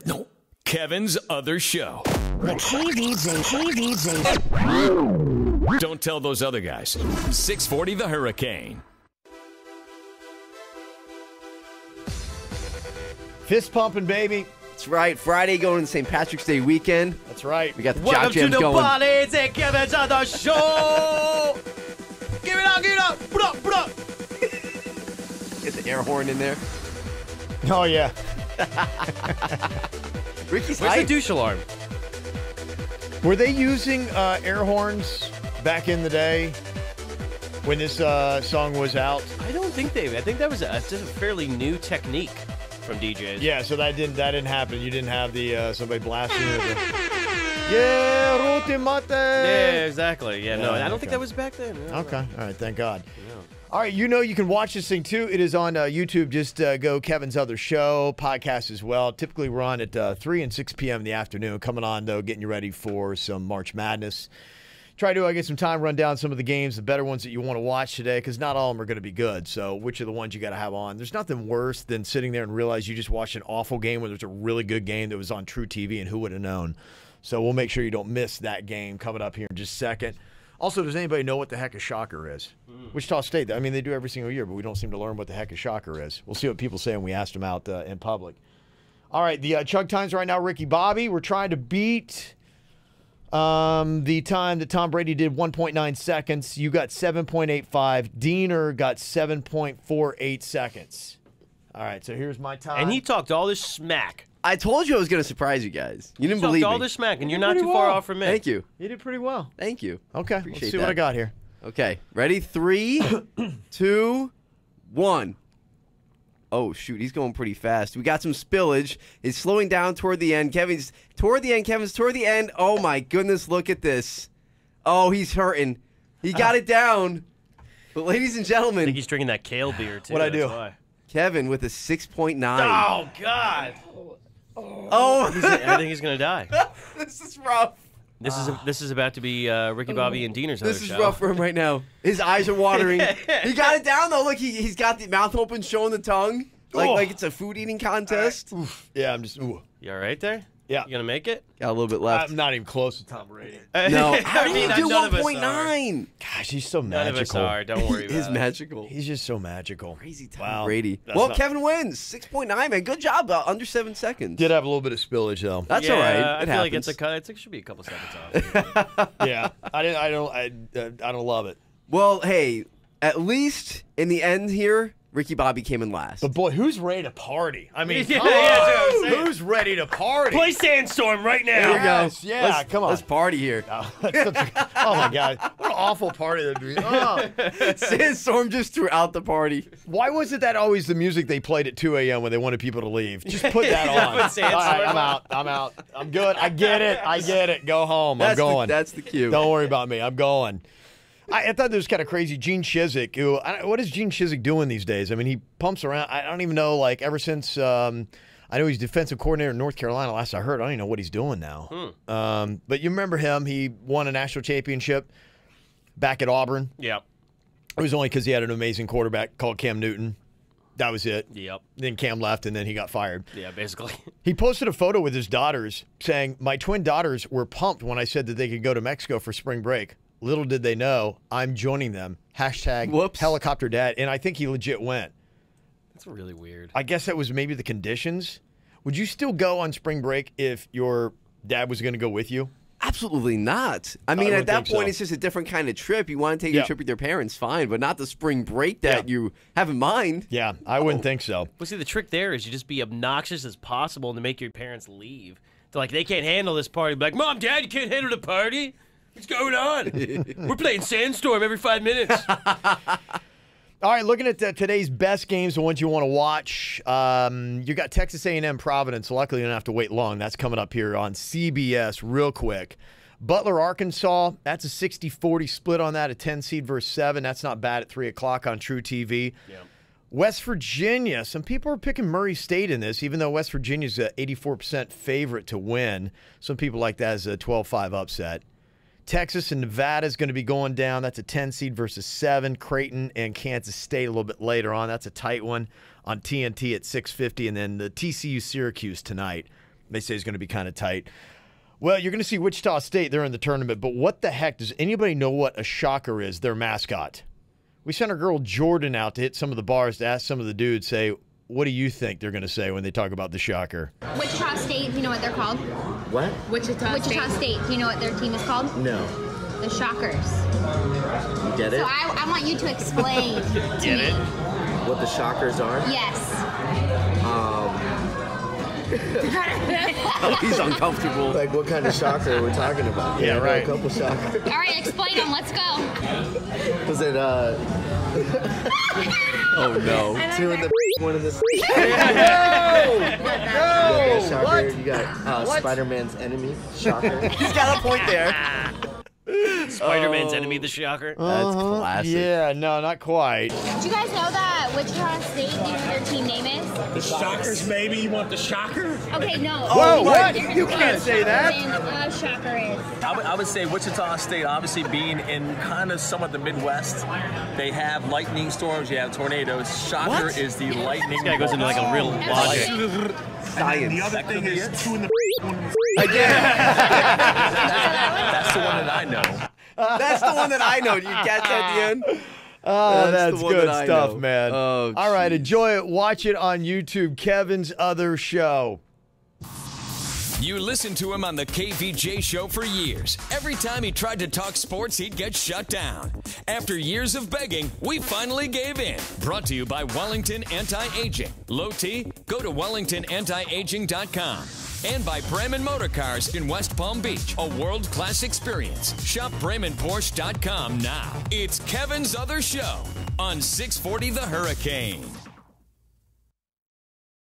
No. Kevin's Other Show. The KVJ. Don't tell those other guys. 640 The Hurricane. Fist pumping, baby. That's right. Friday going into St. Patrick's Day weekend. That's right. We got the Welcome jock jams to the going. party. It's a Kevin's Other Show. Give it up, give it up. Put up, put up. Get the air horn in there. Oh, yeah. Ricky's Where's hype. the douche alarm? Were they using air horns back in the day when this song was out? I don't think they. I think that was just a fairly new technique from DJs. Yeah, so that didn't happen. You didn't have the somebody blasting it. Yeah, roti mate. Yeah, exactly. Yeah, no, Yeah, I don't think that was back then. No. Okay, all right, thank God. All right, you can watch this thing too. It is on YouTube. Just go Kevin's Other Show, podcast as well. Typically run at 3 and 6 p.m. in the afternoon. Coming on, though, getting you ready for some March Madness. Try to get some time, run down some of the games, the better ones that you want to watch today, because not all of them are going to be good. So which are the ones you got to have on? There's nothing worse than sitting there and realize you just watched an awful game when there's a really good game that was on True TV, and who would have known? So we'll make sure you don't miss that game coming up here in just a second. Also, does anybody know what the heck a shocker is? Wichita State, I mean, they do every single year, but we don't seem to learn what the heck a shocker is. We'll see what people say when we asked them out in public. All right, the chug times right now, Ricky Bobby. We're trying to beat the time that Tom Brady did 1.9 seconds. You got 7.85. Diener got 7.48 seconds. All right, so here's my time. And he talked all this smack. I told you I was going to surprise you guys. You didn't believe me. All this smack, and you're not too far off from me. Thank you. You did pretty well. Thank you. Okay, Appreciate let's see that. what I got here. Okay, ready? 3, 2, 1. Oh, shoot, he's going pretty fast. We got some spillage. It's slowing down toward the end. Kevin's toward the end. Oh, my goodness, look at this. Oh, he's hurting. He got it down. But, ladies and I gentlemen, think he's drinking that kale beer, too. What'd I do? That's why. Kevin with a 6.9. Oh, God. Oh, I think he's going to die. this is rough. This is about to be Ricky Bobby and Diener's This other is show. rough for him right now. His eyes are watering. He got it down, though. Look, he's got the mouth open, showing the tongue. Like it's a food eating contest. Yeah, I'm just, ooh. You all right there? Yeah. You going to make it? Got a little bit left. I'm not even close to Tom Brady. No. How did mean, he do none of us 1.9? Gosh, he's so None of us magical. are. Don't worry about He's it. magical. He's just so magical. Crazy Tom Wow. Brady. That's Well, not- Kevin wins. 6.9, man. Good job. Under 7 seconds. Did have a little bit of spillage though. That's Yeah, all right. I It feel like happens. it should be a couple seconds off. Yeah, I don't love it. Well, hey, at least in the end here, Ricky Bobby came in last. But boy, who's ready to party? I mean, Yeah, come yeah, on. that's what I'm saying. Who's ready to party? Play Sandstorm right now. There we go. Yes, yeah, come on. Let's party here. That's such a- oh my God, what an awful party that'd be. Oh. Sandstorm just threw out the party. Why was it that always the music they played at 2 a.m. when they wanted people to leave? Just put that on. Put Sandstorm All right, on. I'm out. I'm good. I get it. Go home. I'm going. That's the cue. Don't worry about me. I'm going. I thought this was kind of crazy. Gene Chizik, what is Gene Chizik doing these days? I mean, he pumps around. I don't even know, like, ever since I know he's defensive coordinator in North Carolina, last I heard. I don't even know what he's doing now. But you remember him. He won a national championship back at Auburn. Yep. It was only because he had an amazing quarterback called Cam Newton. That was it. Yep. Then Cam left, and then he got fired. Yeah, basically. He posted a photo with his daughters saying, "My twin daughters were pumped when I said that they could go to Mexico for spring break. Little did they know, I'm joining them. Hashtag Whoops. helicopter dad." And I think he legit went. That's really weird. I guess that was maybe the conditions. Would you still go on spring break if your dad was going to go with you? Absolutely not. I mean, wouldn't at that think point, so. it's just a different kind of trip. You want to take Yeah. a trip with your parents, fine, but not the spring break that you have in mind. Yeah, I wouldn't think so. Well, see, the trick there is you just be obnoxious as possible to make your parents leave. They're like, they can't handle this party. Be like, Mom, Dad, you can't handle the party? What's going on? We're playing Sandstorm every 5 minutes. All right, looking at today's best games, the ones you want to watch. You got Texas A&M Providence. Luckily, you don't have to wait long. That's coming up here on CBS real quick. Butler, Arkansas, that's a 60-40 split on that, a 10 seed versus 7. That's not bad at 3 o'clock on True TV. Yeah. West Virginia, some people are picking Murray State in this, even though West Virginia's an 84% favorite to win. Some people like that as a 12-5 upset. Texas and Nevada is going to be going down. That's a 10 seed versus 7. Creighton and Kansas State a little bit later on. That's a tight one on TNT at 6:50. And then the TCU Syracuse tonight. They say is going to be kind of tight. Well, you're going to see Wichita State. They're in the tournament. But what the heck? Does anybody know what a Shocker is, their mascot? We sent our girl Jordan out to hit some of the bars to ask some of the dudes, say, what do you think they're going to say when they talk about the Shocker? Wichita State, do you know what they're called? What? Wichita State. Do you know what their team is called? No. The Shockers. You get it? So I want you to explain to me. What the Shockers are? Yes. Oh, he's uncomfortable. Like, what kind of shocker are we talking about? Yeah, right. A couple shockers. All right, explain them. Let's go. Was it, Oh, no. two in the one in the No! Shocker. You got Spider-Man's enemy, Shocker. He's got a point there. Spider-Man's enemy, the Shocker. That's classic. Yeah, no, not quite. Do you guys know that Wichita State, do you know what their team name is? The Shockers, baby. You want the Shocker? Okay, no. Whoa, what? Different You can't thing. say that. Than Shocker is. I would say Wichita State, obviously being in kind of some of the Midwest, they have lightning storms, you have tornadoes. Shocker is the lightning. This guy goes into like a real logic. Science. The other thing is two in the Again. That's the one that I know. That's the one that I know. Did you catch that at the end? Oh, that's the one good that I stuff, know. man. Oh, all right, geez. enjoy it. Watch it on YouTube. Kevin's Other Show. You listened to him on the KVJ show for years. Every time he tried to talk sports, he'd get shut down. After years of begging, we finally gave in. Brought to you by Wellington Anti-Aging. Low T? Go to WellingtonAntiAging.com. And by Bremen Motor Cars in West Palm Beach. A world-class experience. Shop BremenPorsche.com now. It's Kevin's Other Show on 640 The Hurricane.